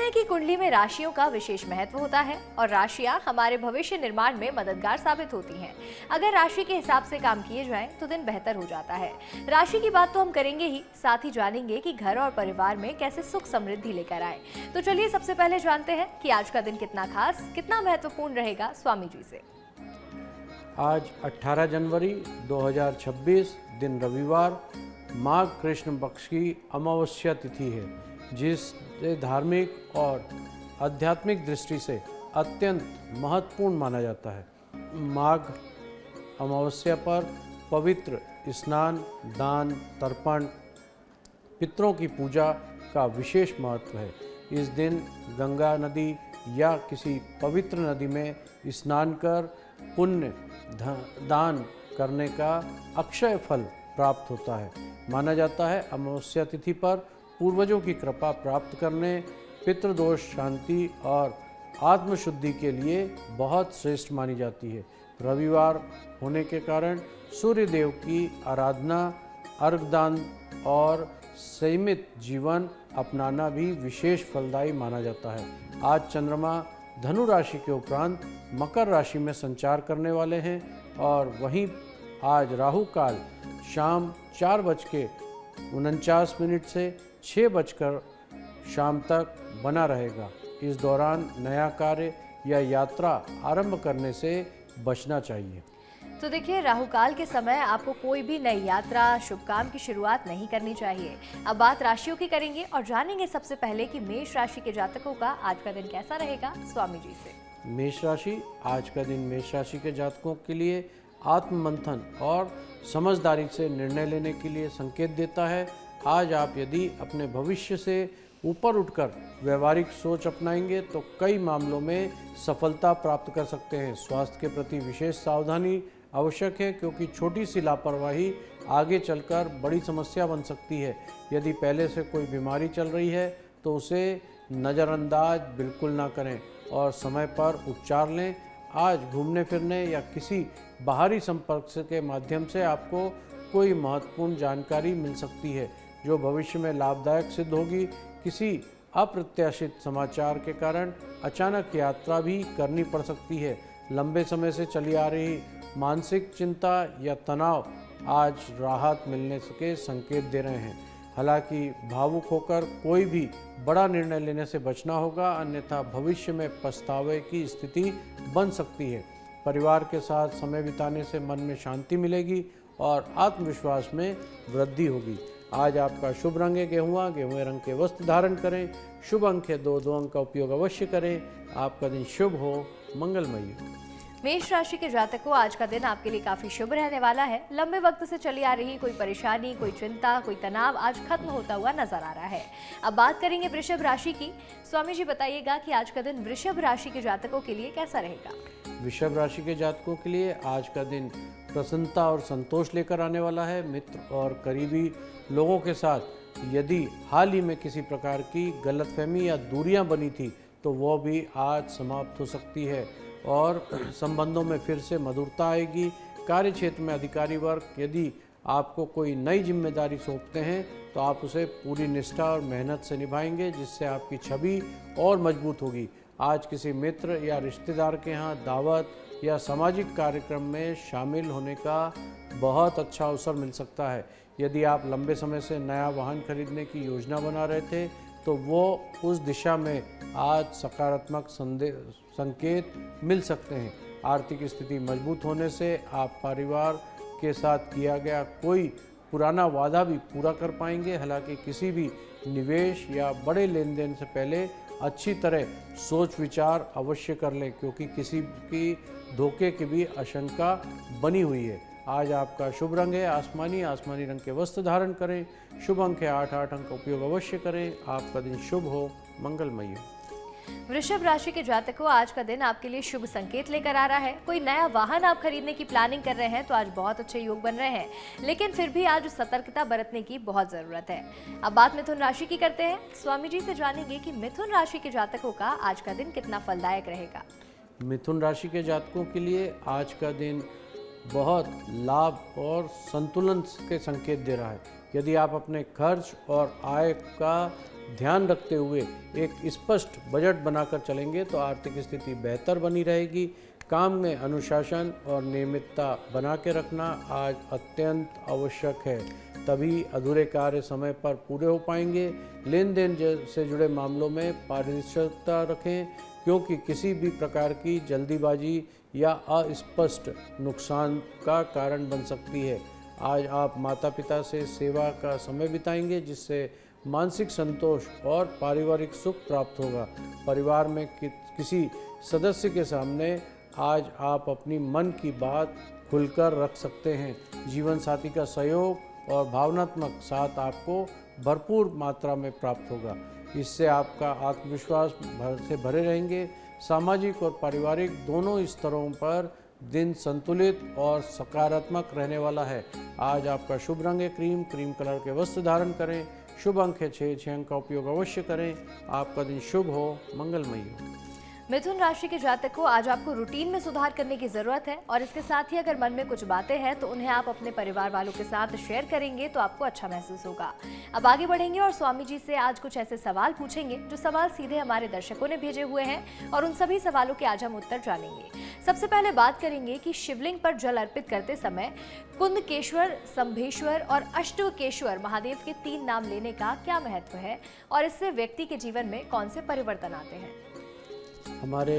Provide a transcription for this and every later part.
हैं कि कुंडली में राशियों का विशेष महत्व होता है और राशियां हमारे भविष्य निर्माण में मददगार साबित होती हैं। अगर राशि के हिसाब से काम किए जाएं तो दिन बेहतर हो जाता है। राशि की बात तो हम करेंगे ही, साथ ही जानेंगे कि घर और परिवार में कैसे सुख समृद्धि लेकर आए। तो चलिए सबसे पहले जानते हैं कि आज का दिन कितना खास, कितना महत्वपूर्ण रहेगा स्वामी जी से। आज 18 जनवरी 2026 दिन रविवार, माघ कृष्ण पक्ष की अमावस्या तिथि है, जिसे धार्मिक और आध्यात्मिक दृष्टि से अत्यंत महत्वपूर्ण माना जाता है। माघ अमावस्या पर पवित्र स्नान, दान, तर्पण, पितरों की पूजा का विशेष महत्व है। इस दिन गंगा नदी या किसी पवित्र नदी में स्नान कर पुण्य दान करने का अक्षय फल प्राप्त होता है। माना जाता है अमावस्या तिथि पर पूर्वजों की कृपा प्राप्त करने, पितृदोष शांति और आत्मशुद्धि के लिए बहुत श्रेष्ठ मानी जाती है। रविवार होने के कारण सूर्य देव की आराधना, अर्घदान और संयमित जीवन अपनाना भी विशेष फलदायी माना जाता है। आज चंद्रमा धनु राशि के उपरांत मकर राशि में संचार करने वाले हैं और वहीं आज राहु काल शाम 4:49 से 6 शाम तक बना रहेगा। इस दौरान नया कार्य या यात्रा आरंभ करने से बचना चाहिए। तो देखिए, राहु काल के समय आपको कोई भी नई यात्रा, शुभ काम की शुरुआत नहीं करनी चाहिए। अब बात राशियों की करेंगे और जानेंगे सबसे पहले कि मेष राशि के जातकों का आज का दिन कैसा रहेगा स्वामी जी से। मेष राशि, आज का दिन मेष राशि के जातकों के लिए आत्ममंथन और समझदारी से निर्णय लेने के लिए संकेत देता है। आज आप यदि अपने भविष्य से ऊपर उठकर व्यवहारिक सोच अपनाएंगे तो कई मामलों में सफलता प्राप्त कर सकते हैं। स्वास्थ्य के प्रति विशेष सावधानी आवश्यक है, क्योंकि छोटी सी लापरवाही आगे चलकर बड़ी समस्या बन सकती है। यदि पहले से कोई बीमारी चल रही है तो उसे नज़रअंदाज बिल्कुल ना करें और समय पर उपचार लें। आज घूमने फिरने या किसी बाहरी संपर्क के माध्यम से आपको कोई महत्वपूर्ण जानकारी मिल सकती है, जो भविष्य में लाभदायक सिद्ध होगी। किसी अप्रत्याशित समाचार के कारण अचानक यात्रा भी करनी पड़ सकती है। लंबे समय से चली आ रही मानसिक चिंता या तनाव आज राहत मिलने के संकेत दे रहे हैं। हालांकि भावुक होकर कोई भी बड़ा निर्णय लेने से बचना होगा, अन्यथा भविष्य में पछतावे की स्थिति बन सकती है। परिवार के साथ समय बिताने से मन में शांति मिलेगी और आत्मविश्वास में वृद्धि होगी। आज आपका शुभ रंग है गेहुआ। गेहुए रंग के वस्त्र धारण करें। शुभ अंक है 2 अंक का उपयोग अवश्य करें। आपका दिन शुभ हो, मंगलमय हो। मेष राशि के जातकों, आज का दिन आपके लिए काफी शुभ रहने वाला है। लंबे वक्त से चली आ रही कोई परेशानी, कोई चिंता, कोई तनाव आज खत्म होता हुआ नजर आ रहा है। अब बात करेंगे वृषभ राशि की। स्वामी जी बताइएगा कि आज का दिन वृषभ राशि के जातकों के लिए कैसा रहेगा। वृषभ राशि के जातकों के लिए आज का दिन प्रसन्नता और संतोष लेकर आने वाला है। मित्र और करीबी लोगों के साथ यदि हाल ही में किसी प्रकार की गलतफहमी या दूरियां बनी थी तो वो भी आज समाप्त हो सकती है और संबंधों में फिर से मधुरता आएगी। कार्य क्षेत्र में अधिकारी वर्ग यदि आपको कोई नई जिम्मेदारी सौंपते हैं तो आप उसे पूरी निष्ठा और मेहनत से निभाएंगे, जिससे आपकी छवि और मजबूत होगी। आज किसी मित्र या रिश्तेदार के यहाँ दावत या सामाजिक कार्यक्रम में शामिल होने का बहुत अच्छा अवसर मिल सकता है। यदि आप लंबे समय से नया वाहन खरीदने की योजना बना रहे थे तो वो उस दिशा में आज सकारात्मक संकेत मिल सकते हैं। आर्थिक स्थिति मजबूत होने से आप परिवार के साथ किया गया कोई पुराना वादा भी पूरा कर पाएंगे। हालांकि किसी भी निवेश या बड़े लेन देन से पहले अच्छी तरह सोच विचार अवश्य कर लें, क्योंकि किसी की धोखे की भी आशंका बनी हुई है। आज आपका शुभ रंग है आसमानी। आसमानी रंग के वस्त्र धारण करें। शुभ अंक है 8 अंक का उपयोग अवश्य करें। आपका दिन शुभ हो, मंगलमय हो। वृषभ राशि के जातकों, आज का दिन आपके लिए शुभ संकेत लेकर आ रहा है। कोई नया वाहन आप खरीदने की प्लानिंग कर रहे हैं तो आज बहुत अच्छे योग बन रहे हैं, लेकिन फिर भी आज सतर्कता बरतने की बहुत जरूरत है। अब बात मिथुन राशि की करते हैं। स्वामी जी से जानेंगे कि मिथुन राशि के जातकों का आज का दिन कितना फलदायक रहेगा। मिथुन राशि के जातकों के लिए आज का दिन बहुत लाभ और संतुलन के संकेत दे रहा है। यदि आप अपने खर्च और आय का ध्यान रखते हुए एक स्पष्ट बजट बनाकर चलेंगे तो आर्थिक स्थिति बेहतर बनी रहेगी। काम में अनुशासन और नियमितता बना के रखना आज अत्यंत आवश्यक है, तभी अधूरे कार्य समय पर पूरे हो पाएंगे। लेन देन से जुड़े मामलों में पारदर्शिता रखें, क्योंकि किसी भी प्रकार की जल्दीबाजी या अस्पष्ट नुकसान का कारण बन सकती है। आज आप माता पिता से सेवा का समय बिताएंगे, जिससे मानसिक संतोष और पारिवारिक सुख प्राप्त होगा। परिवार में किसी सदस्य के सामने आज आप अपनी मन की बात खुलकर रख सकते हैं। जीवन साथी का सहयोग और भावनात्मक साथ आपको भरपूर मात्रा में प्राप्त होगा। इससे आपका आत्मविश्वास से भरे रहेंगे। सामाजिक और पारिवारिक दोनों स्तरों पर दिन संतुलित और सकारात्मक रहने वाला है। आज आपका शुभ रंग है क्रीम कलर के वस्त्र धारण करें। शुभ अंक है 6 अंक का उपयोग अवश्य करें। आपका दिन शुभ हो, मंगलमय हो। मिथुन राशि के जातक को आज आपको रूटीन में सुधार करने की जरूरत है, और इसके साथ ही अगर मन में कुछ बातें हैं तो उन्हें आप अपने परिवार वालों के साथ शेयर करेंगे तो आपको अच्छा महसूस होगा। अब आगे बढ़ेंगे और स्वामी जी से आज कुछ ऐसे सवाल पूछेंगे जो सवाल सीधे हमारे दर्शकों ने भेजे हुए हैं, और उन सभी सवालों के आज हम उत्तर जानेंगे। सबसे पहले बात करेंगे कि शिवलिंग पर जल अर्पित करते समय कुंदकेश्वर, संभेश्वर और अष्टकेश्वर महादेव के 3 नाम लेने का क्या महत्व है, और इससे व्यक्ति के जीवन में कौन से परिवर्तन आते हैं। हमारे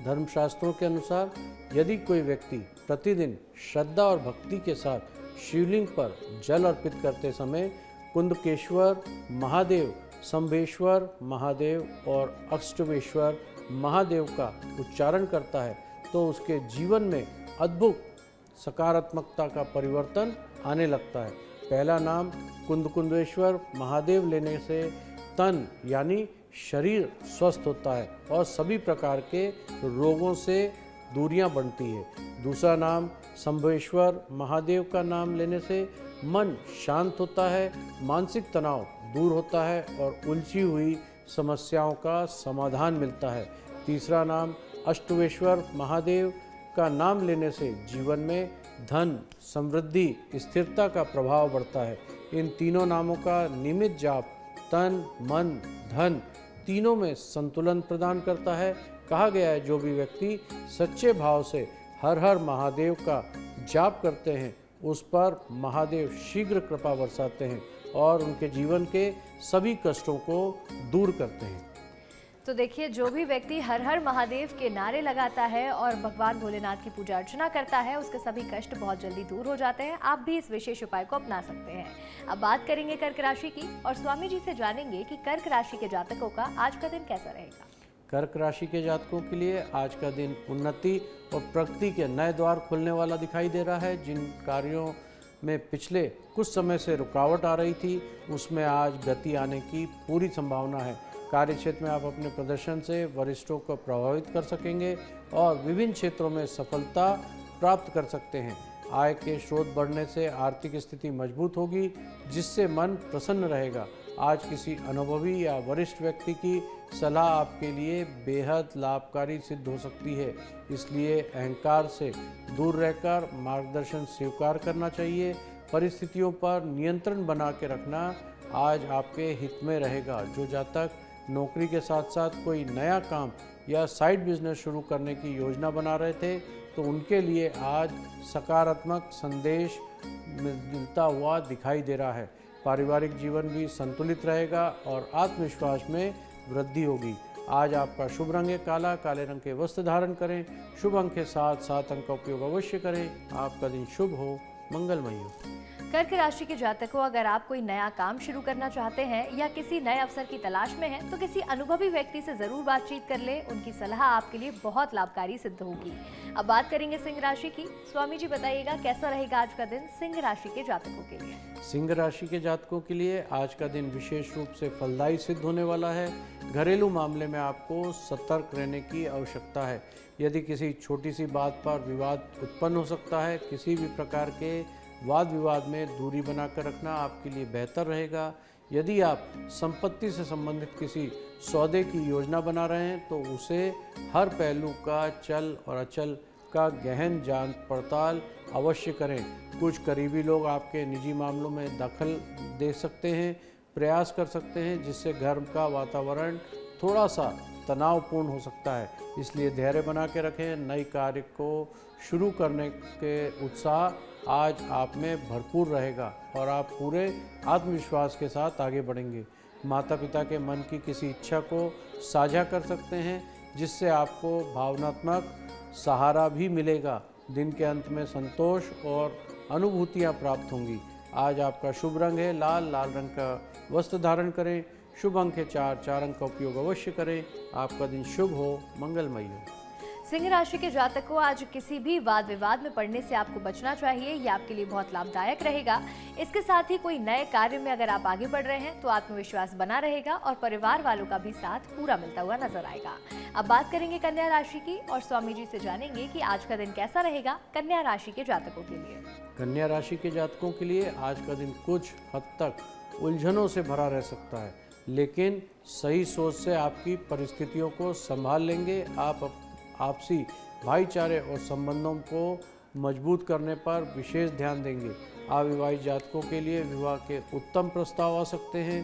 धर्मशास्त्रों के अनुसार यदि कोई व्यक्ति प्रतिदिन श्रद्धा और भक्ति के साथ शिवलिंग पर जल अर्पित करते समय कुंदकेश्वर महादेव, संभेश्वर महादेव और अष्टवेश्वर महादेव का उच्चारण करता है तो उसके जीवन में अद्भुत सकारात्मकता का परिवर्तन आने लगता है। पहला नाम कुंदेश्वर महादेव लेने से तन यानी शरीर स्वस्थ होता है और सभी प्रकार के रोगों से दूरियां बनती है। दूसरा नाम संभेश्वर महादेव का नाम लेने से मन शांत होता है, मानसिक तनाव दूर होता है और उलझी हुई समस्याओं का समाधान मिलता है। तीसरा नाम अष्टवेश्वर महादेव का नाम लेने से जीवन में धन, समृद्धि, स्थिरता का प्रभाव बढ़ता है। इन तीनों नामों का नियमित जाप तन, मन, धन तीनों में संतुलन प्रदान करता है। कहा गया है जो भी व्यक्ति सच्चे भाव से हर हर महादेव का जाप करते हैं उस पर महादेव शीघ्र कृपा बरसाते हैं और उनके जीवन के सभी कष्टों को दूर करते हैं। तो देखिए, जो भी व्यक्ति हर हर महादेव के नारे लगाता है और भगवान भोलेनाथ की पूजा अर्चना करता है उसके सभी कष्ट बहुत जल्दी दूर हो जाते हैं। आप भी इस विशेष उपाय को अपना सकते हैं। अब बात करेंगे कर्क राशि की और स्वामी जी से जानेंगे कि कर्क राशि के जातकों का आज का दिन कैसा रहेगा। कर्क राशि के जातकों के लिए आज का दिन उन्नति और प्रगति के नए द्वार खुलने वाला दिखाई दे रहा है। जिन कार्यों में पिछले कुछ समय से रुकावट आ रही थी उसमें आज गति आने की पूरी संभावना है। कार्य क्षेत्र में आप अपने प्रदर्शन से वरिष्ठों को प्रभावित कर सकेंगे और विभिन्न क्षेत्रों में सफलता प्राप्त कर सकते हैं। आय के स्रोत बढ़ने से आर्थिक स्थिति मजबूत होगी जिससे मन प्रसन्न रहेगा। आज किसी अनुभवी या वरिष्ठ व्यक्ति की सलाह आपके लिए बेहद लाभकारी सिद्ध हो सकती है, इसलिए अहंकार से दूर रहकर मार्गदर्शन स्वीकार करना चाहिए। परिस्थितियों पर नियंत्रण बना के रखना आज आपके हित में रहेगा। जो जातक नौकरी के साथ साथ कोई नया काम या साइड बिजनेस शुरू करने की योजना बना रहे थे तो उनके लिए आज सकारात्मक संदेश मिलता हुआ दिखाई दे रहा है। पारिवारिक जीवन भी संतुलित रहेगा और आत्मविश्वास में वृद्धि होगी। आज आपका शुभ रंग है काला, काले रंग के वस्त्र धारण करें। शुभ अंक के साथ 7 अंक का उपयोग अवश्य करें। आपका दिन शुभ हो, मंगलमय हो। कर्क राशि के जातकों, अगर आप कोई नया काम शुरू करना चाहते हैं या किसी नए अवसर की तलाश में हैं तो किसी अनुभवी व्यक्ति से जरूर बातचीत कर लें। उनकी सलाह आपके लिए बहुत लाभकारी सिद्ध होगी। अब बात करेंगे सिंह राशि की। स्वामी जी बताइएगा कैसा रहेगा आज का दिन सिंह राशि के जातकों के लिए। सिंह राशि के जातकों के लिए आज का दिन विशेष रूप से फलदायी सिद्ध होने वाला है। घरेलू मामले में आपको सतर्क रहने की आवश्यकता है। यदि किसी छोटी सी बात पर विवाद उत्पन्न हो सकता है, किसी भी प्रकार के वाद विवाद में दूरी बनाकर रखना आपके लिए बेहतर रहेगा। यदि आप संपत्ति से संबंधित किसी सौदे की योजना बना रहे हैं तो उसे हर पहलू का चल और अचल का गहन जांच पड़ताल अवश्य करें। कुछ करीबी लोग आपके निजी मामलों में दखल दे सकते हैं। प्रयास कर सकते हैं, जिससे घर का वातावरण थोड़ा सा तनावपूर्ण हो सकता है। इसलिए धैर्य बना के रखें। नई कार्य को शुरू करने के उत्साह आज आप में भरपूर रहेगा और आप पूरे आत्मविश्वास के साथ आगे बढ़ेंगे। माता पिता के मन की किसी इच्छा को साझा कर सकते हैं, जिससे आपको भावनात्मक सहारा भी मिलेगा। दिन के अंत में संतोष और अनुभूतियाँ प्राप्त होंगी। आज आपका शुभ रंग है लाल। लाल रंग का वस्त्र धारण करें। शुभ अंक है 4। 4 अंक का उपयोग अवश्य करें। आपका दिन शुभ हो, मंगलमय हो। सिंह राशि के जातक को आज किसी भी वाद विवाद में पड़ने से आपको बचना चाहिए। ये आपके लिए बहुत लाभदायक रहेगा। इसके साथ ही कोई नए कार्य में अगर आप आगे बढ़ रहे हैं तो आत्मविश्वास बना रहेगा और परिवार वालों का भी साथ पूरा मिलता हुआ नजर आएगा। अब बात करेंगे कन्या राशि की और स्वामी जी से जानेंगे कि आज का दिन कैसा रहेगा कन्या राशि के जातकों के लिए। कन्या राशि के जातकों के लिए आज का दिन कुछ हद तक उलझनों से भरा रह सकता है, लेकिन सही सोच से आपकी परिस्थितियों को संभाल लेंगे। आप आपसी भाईचारे और संबंधों को मजबूत करने पर विशेष ध्यान देंगे। अविवाहित जातकों के लिए विवाह के उत्तम प्रस्ताव आ सकते हैं।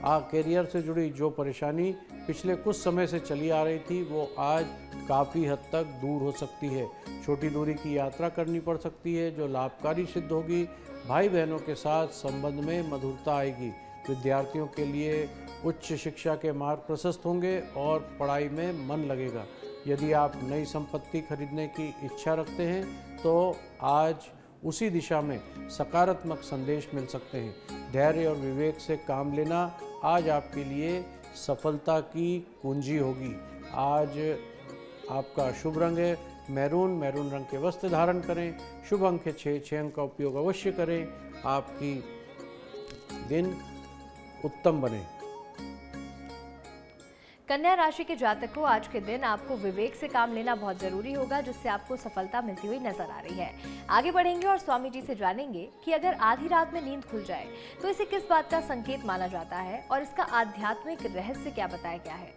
कैरियर से जुड़ी जो परेशानी पिछले कुछ समय से चली आ रही थी, वो आज काफ़ी हद तक दूर हो सकती है। छोटी दूरी की यात्रा करनी पड़ सकती है, जो लाभकारी सिद्ध होगी। भाई बहनों के साथ संबंध में मधुरता आएगी। विद्यार्थियों के लिए उच्च शिक्षा के मार्ग प्रशस्त होंगे और पढ़ाई में मन लगेगा। यदि आप नई संपत्ति खरीदने की इच्छा रखते हैं तो आज उसी दिशा में सकारात्मक संदेश मिल सकते हैं। धैर्य और विवेक से काम लेना आज आपके लिए सफलता की कुंजी होगी। आज आपका शुभ रंग है मैरून। मैरून रंग के वस्त्र धारण करें। शुभ अंक है 6। 6 अंक का उपयोग अवश्य करें। आपकी दिन उत्तम बने। कन्या राशि के जातक को आज के दिन आपको विवेक से काम लेना बहुत जरूरी होगा, जिससे आपको सफलता मिलती हुई नजर आ रही है। आगे बढ़ेंगे और स्वामी जी से जानेंगे कि अगर आधी रात में नींद खुल जाए तो इसे किस बात का संकेत माना जाता है और इसका आध्यात्मिक रहस्य क्या बताया गया है।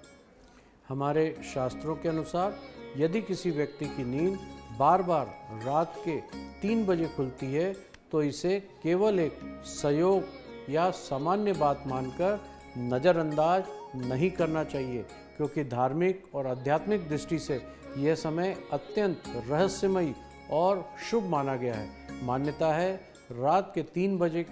हमारे शास्त्रों के अनुसार यदि किसी व्यक्ति की नींद बार बार रात के 3 बजे खुलती है तो इसे केवल एक संयोग या सामान्य बात मानकर नज़रअंदाज नहीं करना चाहिए, क्योंकि धार्मिक और आध्यात्मिक दृष्टि से यह समय अत्यंत रहस्यमयी और शुभ माना गया है। मान्यता है रात के 3 बजे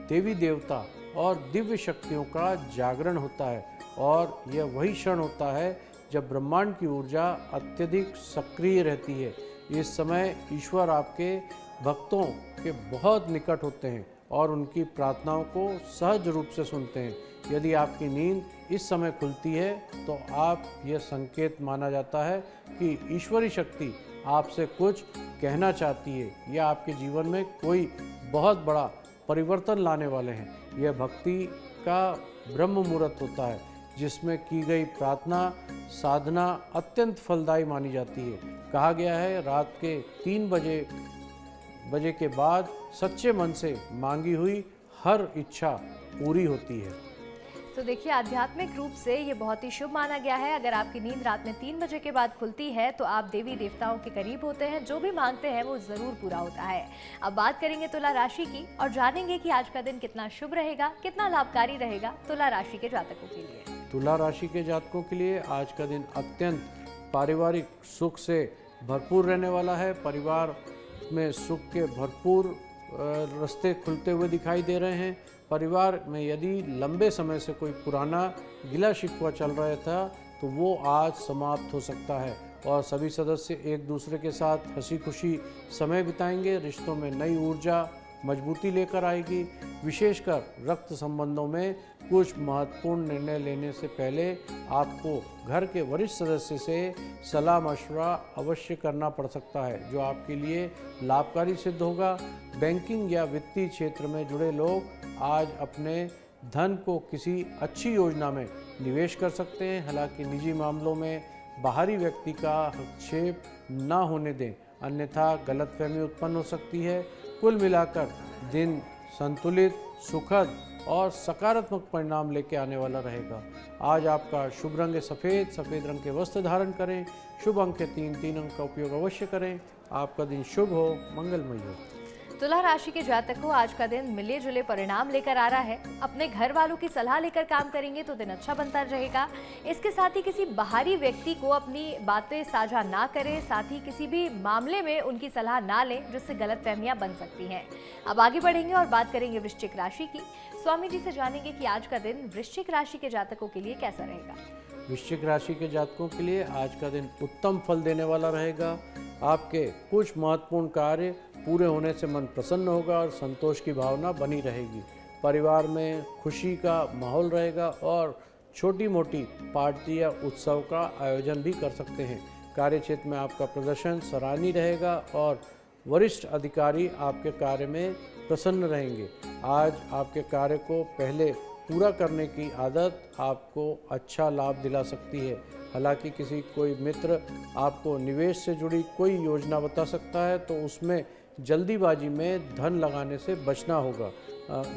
देवी देवता और दिव्य शक्तियों का जागरण होता है और यह वही क्षण होता है जब ब्रह्मांड की ऊर्जा अत्यधिक सक्रिय रहती है। इस समय ईश्वर आपके भक्तों के बहुत निकट होते हैं और उनकी प्रार्थनाओं को सहज रूप से सुनते हैं। यदि आपकी नींद इस समय खुलती है तो आप यह संकेत माना जाता है कि ईश्वरी शक्ति आपसे कुछ कहना चाहती है या आपके जीवन में कोई बहुत बड़ा परिवर्तन लाने वाले हैं। यह भक्ति का ब्रह्म मुहूर्त होता है, जिसमें की गई प्रार्थना साधना अत्यंत फलदायी मानी जाती है। कहा गया है रात के 3 बजे के बाद सच्चे मन से मांगी हुई हर इच्छा पूरी होती है। तो देखिए, आध्यात्मिक रूप से ये बहुत ही शुभ माना गया है। अगर आपकी नींद रात में 3 बजे के बाद खुलती है तो आप देवी देवताओं के करीब होते हैं। जो भी मांगते हैं वो जरूर पूरा होता है। अब बात करेंगे तुला राशि की और जानेंगे कि आज का दिन कितना शुभ रहेगा, कितना लाभकारी रहेगा तुला राशि के जातकों के लिए। तुला राशि के जातकों के लिए आज का दिन अत्यंत पारिवारिक सुख से भरपूर रहने वाला है। परिवार में सुख के भरपूर रास्ते खुलते हुए दिखाई दे रहे हैं। परिवार में यदि लंबे समय से कोई पुराना गिला शिकवा चल रहा था तो वो आज समाप्त हो सकता है और सभी सदस्य एक दूसरे के साथ हंसी खुशी समय बिताएंगे। रिश्तों में नई ऊर्जा मजबूती लेकर आएगी। विशेषकर रक्त संबंधों में कुछ महत्वपूर्ण निर्णय लेने से पहले आपको घर के वरिष्ठ सदस्य से सलाह मशवरा अवश्य करना पड़ सकता है, जो आपके लिए लाभकारी सिद्ध होगा। बैंकिंग या वित्तीय क्षेत्र में जुड़े लोग आज अपने धन को किसी अच्छी योजना में निवेश कर सकते हैं। हालांकि निजी मामलों में बाहरी व्यक्ति का हस्तक्षेप न होने दें, अन्यथा गलतफहमी उत्पन्न हो सकती है। कुल मिलाकर दिन संतुलित, सुखद और सकारात्मक परिणाम लेके आने वाला रहेगा। आज आपका शुभ रंग है सफ़ेद। सफ़ेद रंग के वस्त्र धारण करें। शुभ अंक है 3। 3 अंक का उपयोग अवश्य करें। आपका दिन शुभ हो, मंगलमय हो। तुला राशि के जातकों, आज का दिन मिले जुले परिणाम लेकर आ रहा है। अपने घर वालों की सलाह लेकर काम करेंगे तो दिन अच्छा बनता रहेगा। इसके साथ ही किसी बाहरी व्यक्ति को अपनी बातें साझा ना करें, साथ ही किसी भी मामले में उनकी सलाह ना लें जिससे गलतफहमियां बन सकती हैं। अब आगे बढ़ेंगे और बात करेंगे वृश्चिक राशि की। स्वामी जी से जानेंगे कि आज का दिन वृश्चिक राशि के जातकों के लिए कैसा रहेगा। वृश्चिक राशि के जातकों के लिए आज का दिन उत्तम फल देने वाला रहेगा। आपके कुछ महत्वपूर्ण कार्य पूरे होने से मन प्रसन्न होगा और संतोष की भावना बनी रहेगी। परिवार में खुशी का माहौल रहेगा और छोटी मोटी पार्टी या उत्सव का आयोजन भी कर सकते हैं। कार्यक्षेत्र में आपका प्रदर्शन सराहनीय रहेगा और वरिष्ठ अधिकारी आपके कार्य में प्रसन्न रहेंगे। आज आपके कार्य को पहले पूरा करने की आदत आपको अच्छा लाभ दिला सकती है। हालांकि कोई मित्र आपको निवेश से जुड़ी कोई योजना बता सकता है तो उसमें जल्दीबाजी में धन लगाने से बचना होगा।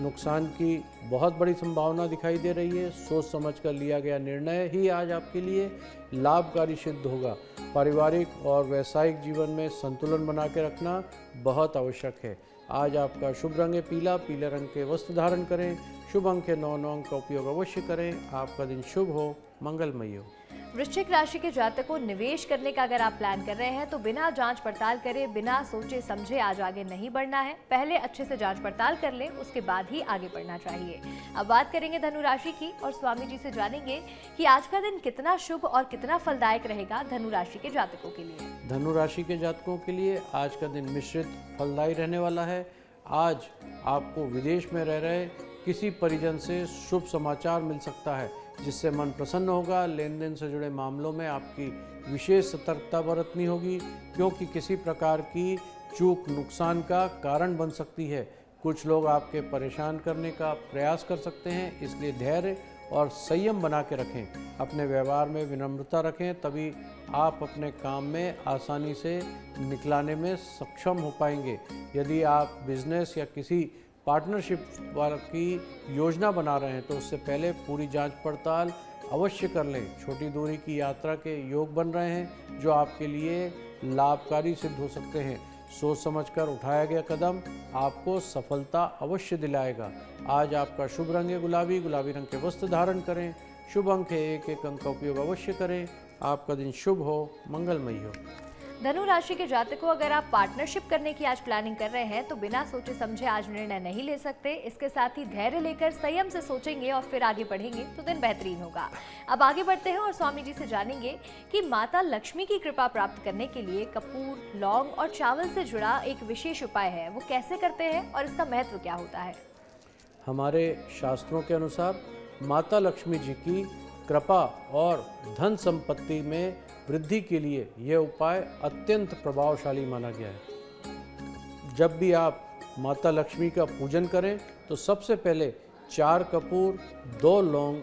नुकसान की बहुत बड़ी संभावना दिखाई दे रही है। सोच समझकर लिया गया निर्णय ही आज आपके लिए लाभकारी सिद्ध होगा। पारिवारिक और व्यावसायिक जीवन में संतुलन बना के रखना बहुत आवश्यक है। आज आपका शुभ रंग है पीला। पीले रंग के वस्त्र धारण करें। शुभ अंक के 9 अंक का उपयोग अवश्य करें। आपका दिन शुभ हो, मंगलमय हो। वृश्चिक राशि के जातकों, निवेश करने का अगर आप प्लान कर रहे हैं तो बिना जांच पड़ताल करे, बिना सोचे समझे आज आगे नहीं बढ़ना है। पहले अच्छे से जांच पड़ताल कर लें, उसके बाद ही आगे बढ़ना चाहिए। अब बात करेंगे धनु राशि की और स्वामी जी से जानेंगे कि आज का दिन कितना शुभ और कितना फलदायक रहेगा धनु राशि के जातकों के लिए। धनु राशि के जातकों के लिए आज का दिन मिश्रित फलदायी रहने वाला है। आज आपको विदेश में रह रहे किसी परिजन से शुभ समाचार मिल सकता है जिससे मन प्रसन्न होगा। लेन देन से जुड़े मामलों में आपकी विशेष सतर्कता बरतनी होगी क्योंकि किसी प्रकार की चूक नुकसान का कारण बन सकती है। कुछ लोग आपके परेशान करने का प्रयास कर सकते हैं, इसलिए धैर्य और संयम बना के रखें। अपने व्यवहार में विनम्रता रखें, तभी आप अपने काम में आसानी से निकलाने में सक्षम हो पाएंगे। यदि आप बिजनेस या किसी पार्टनरशिप की योजना बना रहे हैं तो उससे पहले पूरी जांच पड़ताल अवश्य कर लें। छोटी दूरी की यात्रा के योग बन रहे हैं जो आपके लिए लाभकारी सिद्ध हो सकते हैं। सोच समझकर उठाया गया कदम आपको सफलता अवश्य दिलाएगा। आज आपका शुभ रंग है गुलाबी। गुलाबी रंग के वस्त्र धारण करें। शुभ अंक है 1 अंक का उपयोग अवश्य करें। आपका दिन शुभ हो, मंगलमय हो। धनु राशि के जातकों, अगर आप पार्टनरशिप करने की आज प्लानिंग कर रहे हैं तो बिना सोचे समझे आज निर्णय नहीं ले सकते। इसके साथ ही धैर्य लेकर संयम से सोचेंगे और फिर आगे बढ़ेंगे तो दिन बेहतरीन होगा। अब आगे बढ़ते हैं और स्वामी जी से जानेंगे कि माता लक्ष्मी की कृपा प्राप्त करने के लिए कपूर, लौंग और चावल से जुड़ा एक विशेष उपाय है, वो कैसे करते हैं और इसका महत्व क्या होता है। हमारे शास्त्रों के अनुसार माता लक्ष्मी जी की कृपा और धन संपत्ति में वृद्धि के लिए यह उपाय अत्यंत प्रभावशाली माना गया है। जब भी आप माता लक्ष्मी का पूजन करें तो सबसे पहले 4 कपूर 2 लौंग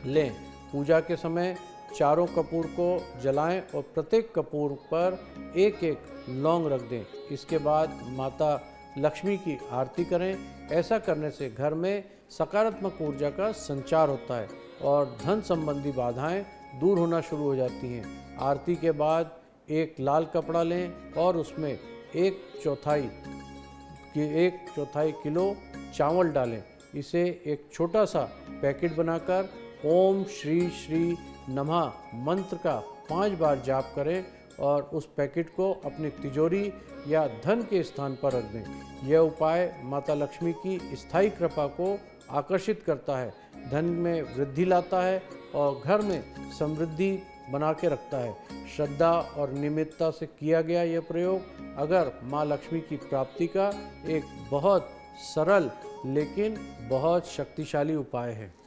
लें। पूजा के समय चारों कपूर को जलाएं और प्रत्येक कपूर पर 1-1 लौंग रख दें। इसके बाद माता लक्ष्मी की आरती करें। ऐसा करने से घर में सकारात्मक ऊर्जा का संचार होता है और धन संबंधी बाधाएं दूर होना शुरू हो जाती हैं। आरती के बाद एक लाल कपड़ा लें और उसमें 1/4 किलो चावल डालें। इसे एक छोटा सा पैकेट बनाकर ओम श्री श्री नमः मंत्र का 5 बार जाप करें और उस पैकेट को अपनी तिजोरी या धन के स्थान पर रख दें। यह उपाय माता लक्ष्मी की स्थायी कृपा को आकर्षित करता है, धन में वृद्धि लाता है और घर में समृद्धि बना के रखता है। श्रद्धा और नियमितता से किया गया यह प्रयोग अगर माँ लक्ष्मी की प्राप्ति का एक बहुत सरल लेकिन बहुत शक्तिशाली उपाय है।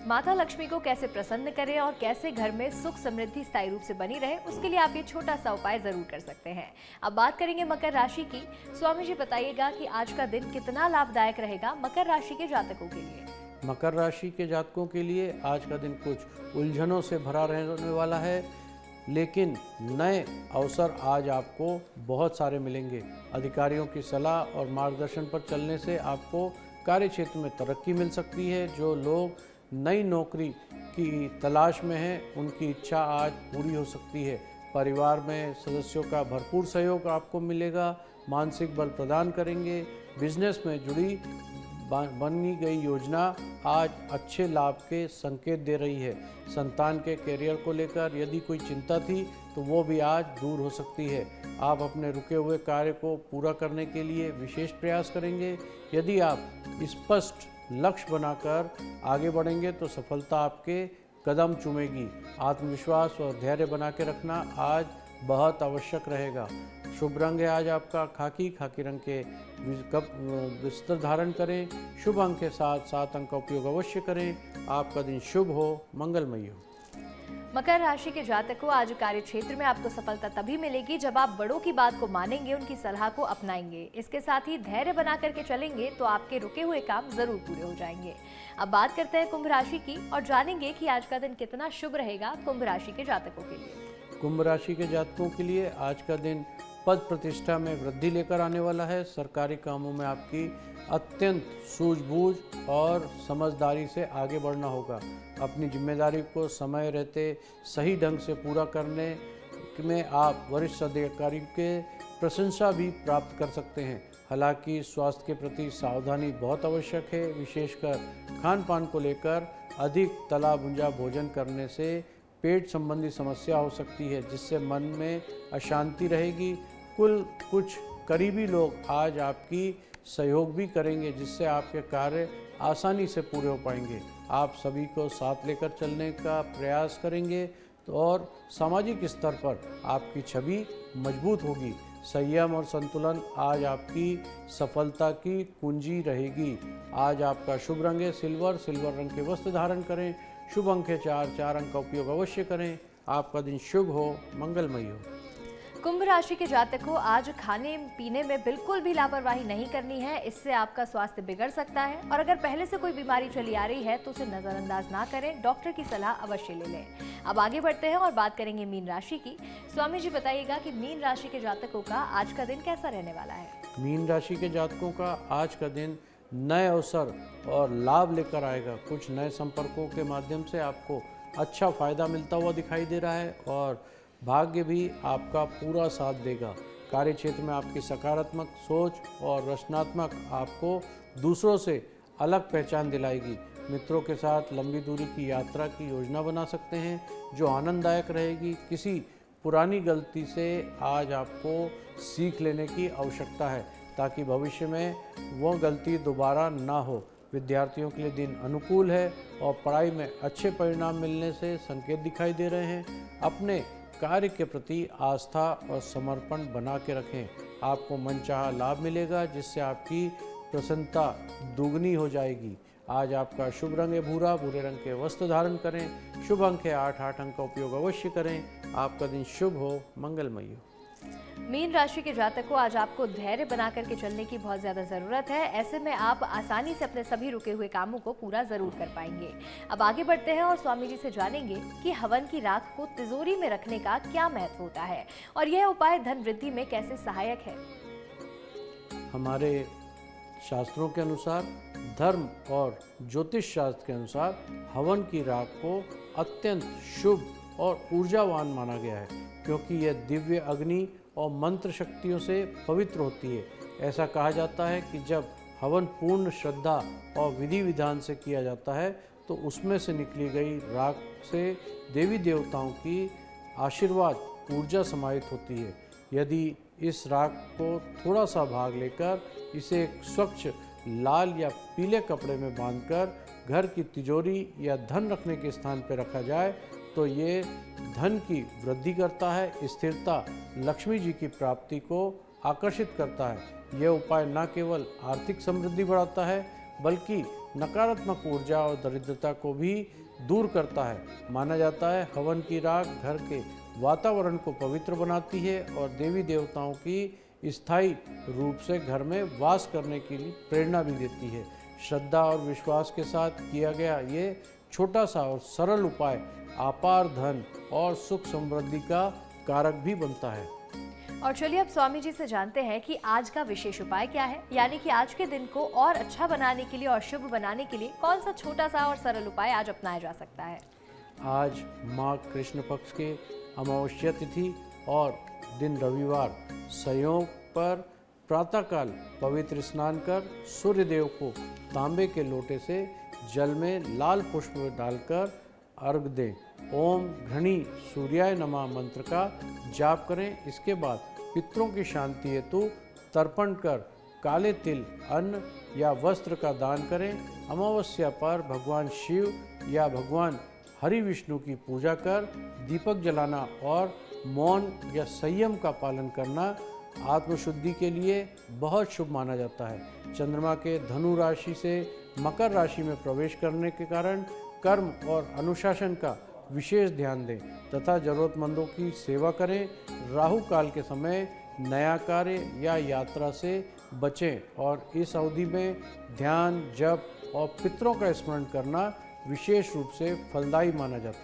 माता लक्ष्मी को कैसे प्रसन्न करें और कैसे घर में सुख समृद्धि स्थायी रूप से बनी रहे, उसके लिए आप ये छोटा सा उपाय जरूर कर सकते हैं। अब बात करेंगे मकर राशि की। स्वामी जी बताइएगा कि आज का दिन कितना लाभदायक रहेगा मकर राशि के जातकों के लिए। मकर राशि के जातकों के लिए आज का दिन कुछ उलझनों से भरा रहने वाला है, लेकिन नए अवसर आज आपको बहुत सारे मिलेंगे। अधिकारियों की सलाह और मार्गदर्शन पर चलने से आपको कार्यक्षेत्र में तरक्की मिल सकती है। जो लोग नई नौकरी की तलाश में हैं उनकी इच्छा आज पूरी हो सकती है। परिवार में सदस्यों का भरपूर सहयोग आपको मिलेगा। मानसिक बल प्रदान करेंगे। बिजनेस में जुड़ी बनी गई योजना आज अच्छे लाभ के संकेत दे रही है। संतान के करियर को लेकर यदि कोई चिंता थी तो वो भी आज दूर हो सकती है। आप अपने रुके हुए कार्य को पूरा करने के लिए विशेष प्रयास करेंगे। यदि आप स्पष्ट लक्ष्य बनाकर आगे बढ़ेंगे तो सफलता आपके कदम चूमेगी। आत्मविश्वास और धैर्य बना के रखना आज बहुत आवश्यक रहेगा। शुभ रंग है आज आपका खाकी रंग के वस्त्र धारण करें। शुभ अंक के साथ 7 अंक का उपयोग अवश्य करें। आपका दिन शुभ हो, मंगलमय हो। मकर राशि के जातकों, आज कार्य क्षेत्र में आपको सफलता तभी मिलेगी जब आप बड़ों की बात को मानेंगे, उनकी सलाह को अपनाएंगे। इसके साथ ही धैर्य बना करके चलेंगे तो आपके रुके हुए काम जरूर पूरे हो जाएंगे। अब बात करते हैं कुंभ राशि की और जानेंगे कि आज का दिन कितना शुभ रहेगा कुंभ राशि के जातकों के लिए। कुंभ राशि के जातकों के लिए आज का दिन पद प्रतिष्ठा में वृद्धि लेकर आने वाला है। सरकारी कामों में आपकी अत्यंत सूझबूझ और समझदारी से आगे बढ़ना होगा। अपनी जिम्मेदारी को समय रहते सही ढंग से पूरा करने में आप वरिष्ठ अधिकारी के प्रशंसा भी प्राप्त कर सकते हैं। हालांकि स्वास्थ्य के प्रति सावधानी बहुत आवश्यक है। विशेषकर खान पान को लेकर अधिक तला भुंजा भोजन करने से पेट संबंधी समस्या हो सकती है, जिससे मन में अशांति रहेगी। कुछ करीबी लोग आज आपकी सहयोग भी करेंगे, जिससे आपके कार्य आसानी से पूरे हो पाएंगे। आप सभी को साथ लेकर चलने का प्रयास करेंगे तो और सामाजिक स्तर पर आपकी छवि मजबूत होगी। संयम और संतुलन आज आपकी सफलता की कुंजी रहेगी। आज आपका शुभ रंग है सिल्वर रंग के वस्त्र धारण करें। शुभ अंक है 4 अंक का उपयोग अवश्य करें। आपका दिन शुभ हो, मंगलमय हो। कुंभ राशि के जातकों, आज खाने पीने में बिल्कुल भी लापरवाही नहीं करनी है, इससे आपका स्वास्थ्य बिगड़ सकता है। और अगर पहले से कोई बीमारी चली आ रही है तो उसे नजरअंदाज ना करें, डॉक्टर की सलाह अवश्य ले लें। अब आगे बढ़ते हैं और बात करेंगे मीन राशि की। स्वामी जी बताइएगा कि मीन राशि के जातकों का आज का दिन कैसा रहने वाला है। मीन राशि के जातकों का आज का दिन नए अवसर और लाभ लेकर आएगा। कुछ नए संपर्कों के माध्यम से आपको अच्छा फायदा मिलता हुआ दिखाई दे रहा है और भाग्य भी आपका पूरा साथ देगा। कार्य क्षेत्र में आपकी सकारात्मक सोच और रचनात्मक आपको दूसरों से अलग पहचान दिलाएगी। मित्रों के साथ लंबी दूरी की यात्रा की योजना बना सकते हैं, जो आनंददायक रहेगी। किसी पुरानी गलती से आज आपको सीख लेने की आवश्यकता है, ताकि भविष्य में वह गलती दोबारा ना हो। विद्यार्थियों के लिए दिन अनुकूल है और पढ़ाई में अच्छे परिणाम मिलने से संकेत दिखाई दे रहे हैं। अपने कार्य के प्रति आस्था और समर्पण बना के रखें। आपको मनचाहा लाभ मिलेगा, जिससे आपकी प्रसन्नता दुगनी हो जाएगी। आज आपका शुभ रंग है भूरे रंग के वस्त्र धारण करें। शुभ अंक है 8 अंक का उपयोग अवश्य करें। आपका दिन शुभ हो, मंगलमय हो। मीन राशि के जातकों, आज आपको धैर्य बना करके चलने की बहुत ज़्यादा ज़रूरत है। ऐसे में आप आसानी से अपने सभी रुके हुए कामों को पूरा ज़रूर कर पाएंगे। अब आगे बढ़ते हैं और स्वामी जी से जानेंगे कि हवन की राख को तिजोरी में रखने का क्या महत्व होता है और यह उपाय धन वृद्धि में कैसे सहायक है। हमारे शास्त्रों के अनुसार, धर्म और ज्योतिष शास्त्र के अनुसार हवन की राख को अत्यंत शुभ और ऊर्जावान माना गया है, क्योंकि यह दिव्य अग्नि और मंत्र शक्तियों से पवित्र होती है। ऐसा कहा जाता है कि जब हवन पूर्ण श्रद्धा और विधि विधान से किया जाता है तो उसमें से निकली गई राख से देवी देवताओं की आशीर्वाद ऊर्जा समाहित होती है। यदि इस राख को थोड़ा सा भाग लेकर इसे एक स्वच्छ लाल या पीले कपड़े में बांधकर घर की तिजोरी या धन रखने के स्थान पर रखा जाए तो ये धन की वृद्धि करता है, स्थिरता, लक्ष्मी जी की प्राप्ति को आकर्षित करता है। यह उपाय न केवल आर्थिक समृद्धि बढ़ाता है, बल्कि नकारात्मक ऊर्जा और दरिद्रता को भी दूर करता है। माना जाता है हवन की राख घर के वातावरण को पवित्र बनाती है और देवी देवताओं की स्थायी रूप से घर में वास करने के लिए प्रेरणा भी देती है। श्रद्धा और विश्वास के साथ किया गया ये छोटा सा और सरल उपाय अपार धन और सुख समृद्धि का कारक भी बनता है। और चलिए अब स्वामी जी से जानते हैं कि आज का विशेष उपाय क्या है, यानी कि आज के दिन को और अच्छा बनाने के लिए और शुभ बनाने के लिए कौन सा छोटा सा और सरल उपाय आज अपनाया जा सकता है। आज माघ कृष्ण पक्ष के अमावस्या तिथि और दिन रविवार संयोग पर प्रातःकाल पवित्र स्नान कर सूर्य देव को तांबे के लोटे से जल में लाल पुष्प डालकर अर्घ दें। ओम घृणी सूर्याय नमः मंत्र का जाप करें। इसके बाद पितरों की शांति हेतु तर्पण कर काले तिल, अन्न या वस्त्र का दान करें। अमावस्या पर भगवान शिव या भगवान हरि विष्णु की पूजा कर दीपक जलाना और मौन या संयम का पालन करना आत्मशुद्धि के लिए बहुत शुभ माना जाता है। चंद्रमा के धनु राशि से मकर राशि में प्रवेश करने के कारण कर्म और अनुशासन का विशेष ध्यान दें तथा जरूरतमंदों की सेवा करें। राहु काल के समय नया कार्य या यात्रा से बचें और इस अवधि में ध्यान, जप और पितरों का स्मरण करना विशेष रूप से फलदायी माना जाता है।